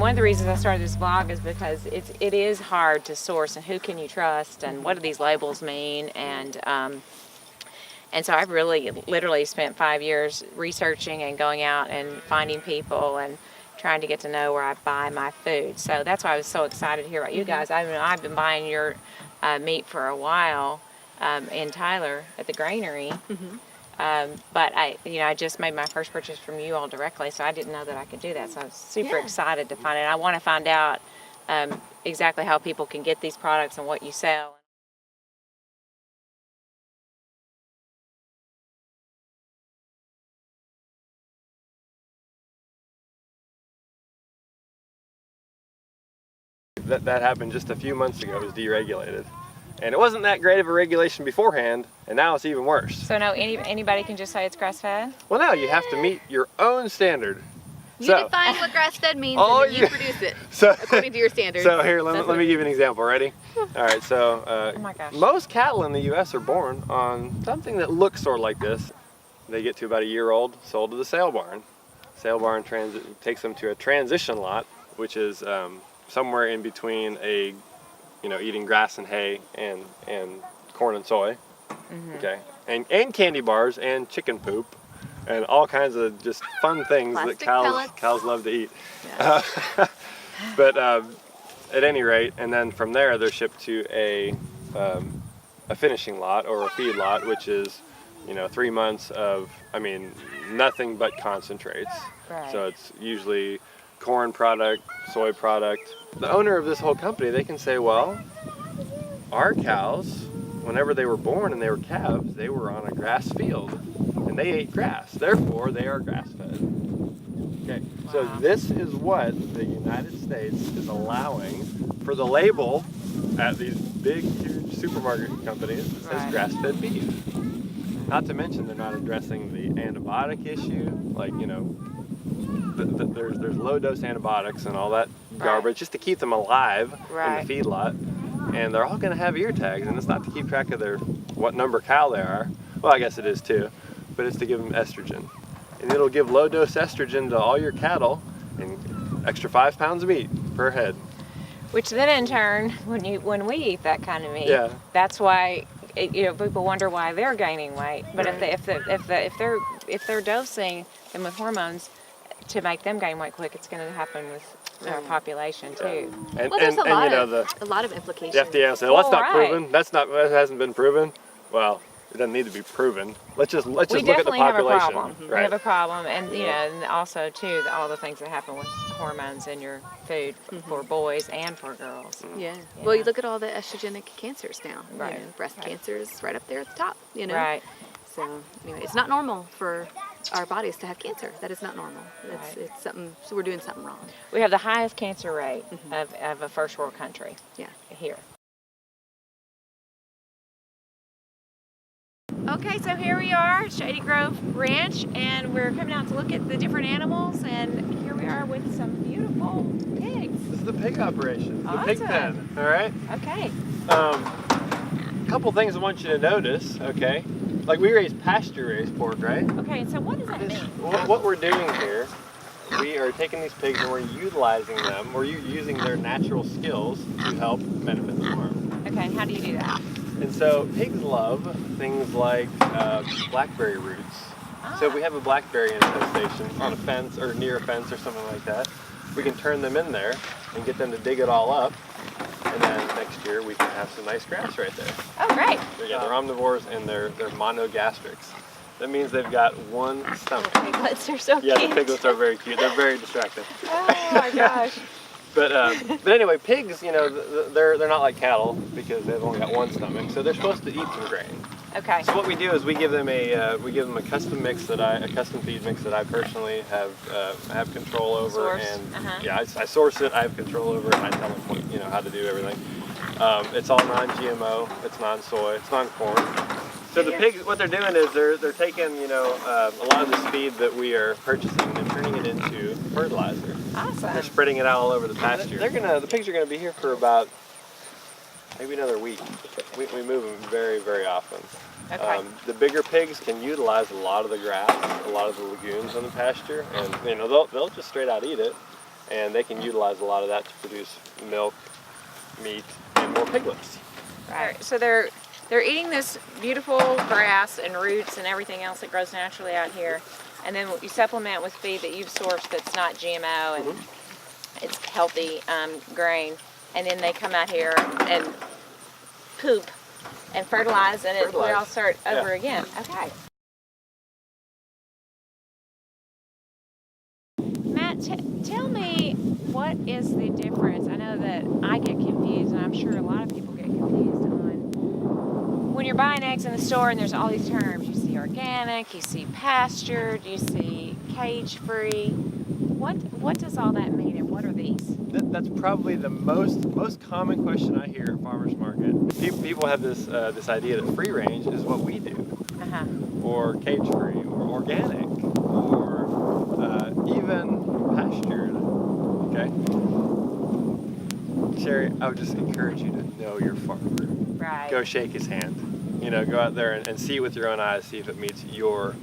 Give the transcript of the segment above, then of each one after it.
one of the reasons I started this blog is because it is hard to source, and who can you trust, and what do these labels mean, and so I've really literally spent 5 years researching and going out and finding people and trying to get to know where I buy my food. So that's why I was so excited to hear about you guys. I mean, I've been buying your meat for a while in Tyler at the granary. But I just made my first purchase from you all directly, so I didn't know that I could do that. So I was super excited to find it. I want to find out exactly how people can get these products and what you sell. That happened just a few months ago. It was deregulated. And it wasn't that great of a regulation beforehand, and now it's even worse. So no, anybody can just say it's grass-fed? Well, now you have to meet your own standard. You define what grass-fed means, and then you produce it according to your standards. So here, let me give you an example. Ready? All right, so oh my gosh. Most cattle in the U.S. are born on something that looks sort of like this. They get to about a year old, sold to the sale barn. Sale barn takes them to a transition lot, which is somewhere in between eating grass and hay and corn and soy, okay, and candy bars and chicken poop and all kinds of just fun things that cows love to eat. Yeah. But at any rate, and then from there they're shipped to a finishing lot or a feed lot, which is 3 months of nothing but concentrates. Right. So it's usually corn product, soy product. The owner of this whole company, they can say, well, our cows, whenever they were born and they were calves, they were on a grass field and they ate grass. Therefore, they are grass-fed. Okay, so this is what the United States is allowing for the label at these big, huge supermarket companies that says grass-fed beef. Not to mention they're not addressing the antibiotic issue, like, there's low-dose antibiotics and all that garbage just to keep them alive in the feedlot, and they're all going to have ear tags, and it's not to keep track of what number cow they are. Well, I guess it is too, but it's to give them estrogen, and it'll give low-dose estrogen to all your cattle and extra 5 pounds of meat per head. Which then in turn, when we eat that kind of meat, that's why people wonder why they're gaining weight. But if they're dosing them with hormones to make them gain weight quick, it's going to happen with our population too. And there's a lot of implications. The FDA will say, well, that's not proven. That hasn't been proven. Well, it doesn't need to be proven. Let's just look at the population. We definitely have a problem. We have a problem, and and also too all the things that happen with hormones in your food for boys and for girls. Yeah. Well, you look at all the estrogenic cancers now. Right. Breast cancer is right up there at the top. Right. So anyway, it's not normal for our bodies to have cancer. That is not normal. It's something. So we're doing something wrong. We have the highest cancer rate of a first world country. Yeah. Here. Okay, so here we are at Shady Grove Ranch, and we're coming out to look at the different animals, and here we are with some beautiful pigs. This is the pig operation, the pig pen, all right? Okay. A couple things I want you to notice, okay? Like we raise pasture-raised pork, right? Okay, so what does that mean? What we're doing here, we are taking these pigs and we're utilizing them, we're using their natural skills to help benefit the farm. Okay, and how do you do that? And so pigs love things like blackberry roots. So if we have a blackberry infestation on a fence or near a fence or something like that, we can turn them in there and get them to dig it all up, and then next year we can have some nice grass right there. Oh, great. Yeah, they're omnivores and they're monogastrics. That means they've got one stomach. The piglets are so cute. Yeah, the piglets are very cute. They're very distracting. Oh my gosh. But anyway, pigs, they're not like cattle because they've only got one stomach, so they're supposed to eat some grain. Okay. So what we do is we give them a custom mix a custom feed mix that I personally have control over, and I source it. I have control over it, and I tell them how to do everything. It's all non-GMO. It's non-soy. It's non-corn. So the pigs, what they're doing is they're taking a lot of this feed that we are purchasing and turning it into fertilizer. Awesome. They're spreading it out all over the pasture. The pigs are gonna be here for about maybe another week. We move them very, very often. Okay. The bigger pigs can utilize a lot of the grass, a lot of the legumes on the pasture, and they'll just straight out eat it. and they can utilize a lot of that to produce milk, meat, and more piglets. Right. So they're eating this beautiful grass and roots and everything else that grows naturally out here, and then you supplement with feed that you've sourced that's not GMO and it's healthy grain, and then they come out here and poop and fertilize, and we all start over again. Okay. Matt, tell me, what is the difference? I know that I get confused, and I'm sure a lot of people get confused on when you're buying eggs in the store, and there's all these terms. You see organic, you see pastured, you see cage-free. What does all that mean, and what are these? That's probably the most common question I hear at farmers market. People have this idea that free range is what we do, or cage free, or organic, or even pastured. Okay, Sheri, I would just encourage you to know your farmer. Right. Go shake his hand. You know, go out there and see it with your own eyes. See if it meets your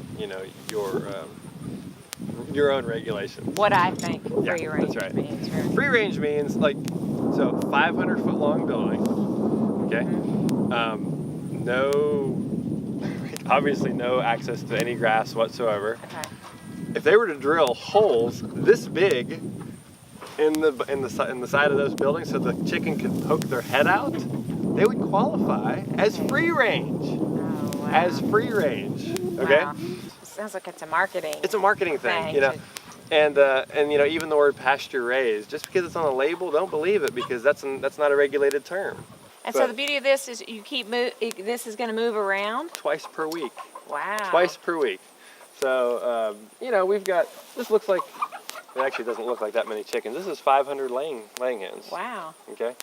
own regulations. What I think Yeah, free range that's right. means. Right. Free range means 500 foot long building. Okay. Obviously no access to any grass whatsoever. Okay. If they were to drill holes this big in the side of those buildings so the chicken could poke their head out, they would qualify as free range. Oh, wow. As free range. Okay. Wow. Sounds like it's a marketing. It's a marketing thing, you know. And you know, even the word pasture raised, just because it's on a label, don't believe it, because that's not a regulated term. And so the beauty of this is this is going to move around Twice per week. Wow. Twice per week. So you know, we've got, this looks like, it actually doesn't look like that many chickens. This is 500 laying hens. Wow. Okay.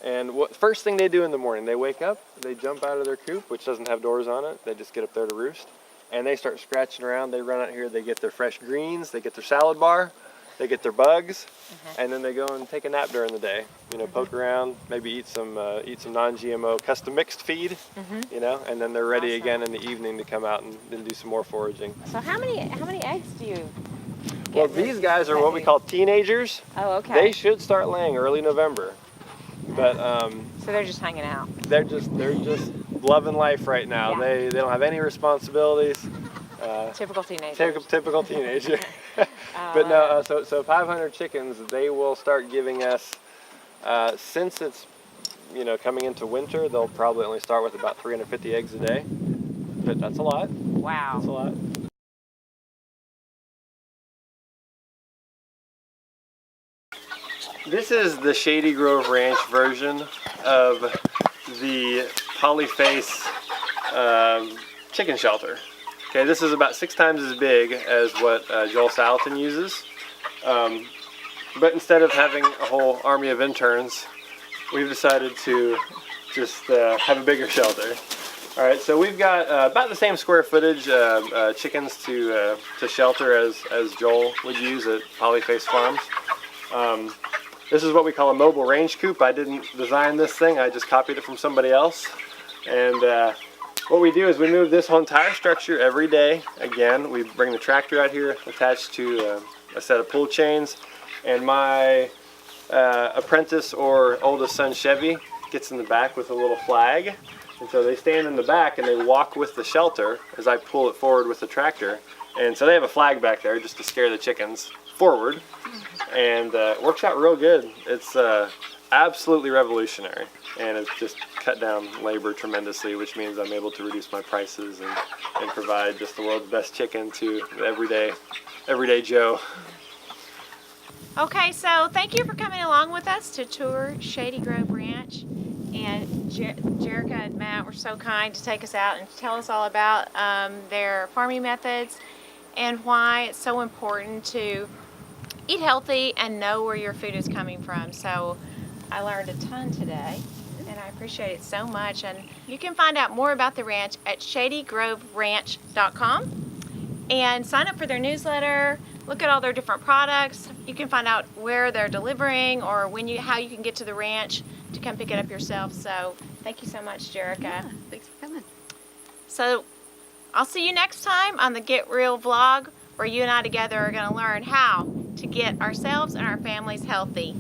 And first thing they do in the morning, they wake up, they jump out of their coop, which doesn't have doors on it. They just get up there to roost. And they start scratching around. They run out here, they get their fresh greens, they get their salad bar, they get their bugs, and then they go and take a nap during the day. You know, poke around, maybe eat some non-GMO custom mixed feed, you know, and then they're ready again in the evening to come out and then do some more foraging. So how many eggs do you get? Well, these guys are what we call teenagers. Oh, okay. They should start laying early November. But so they're just hanging out. They're just loving life right now. Yeah. They don't have any responsibilities. Typical teenager. Typical teenager. But no, so 500 chickens, they will start giving us, since it's, you know, coming into winter, they'll probably only start with about 350 eggs a day. But that's a lot. Wow. That's a lot. This is the Shady Grove Ranch version of the polyface chicken shelter. Okay, this is about 6 times as big as what Joel Salatin uses. But instead of having a whole army of interns, we've decided to just have a bigger shelter. All right, so we've got about the same square footage chickens to shelter as Joel would use at Polyface Farms. This is what we call a mobile range coop. I didn't design this thing, I just copied it from somebody else. And what we do is we move this whole entire structure every day. Again, we bring the tractor out here attached to a set of pull chains, and my apprentice or oldest son Chevy gets in the back with a little flag. And so they stand in the back and they walk with the shelter as I pull it forward with the tractor. And so they have a flag back there just to scare the chickens forward. And it works out real good. It's absolutely revolutionary. And it's just cut down labor tremendously, which means I'm able to reduce my prices and provide just the world's best chicken to the everyday Joe. Okay, so thank you for coming along with us to tour Shady Grove Ranch. And Jerica and Matt were so kind to take us out and tell us all about their farming methods and why it's so important to eat healthy and know where your food is coming from. So I learned a ton today, and I appreciate it so much. And you can find out more about the ranch at shadygroveranch.com and sign up for their newsletter. Look at all their different products. You can find out where they're delivering or how you can get to the ranch to come pick it up yourself. So thank you so much, Jerica. Yeah, thanks for coming. So I'll see you next time on the Get Real vlog, where you and I together are going to learn how to get ourselves and our families healthy.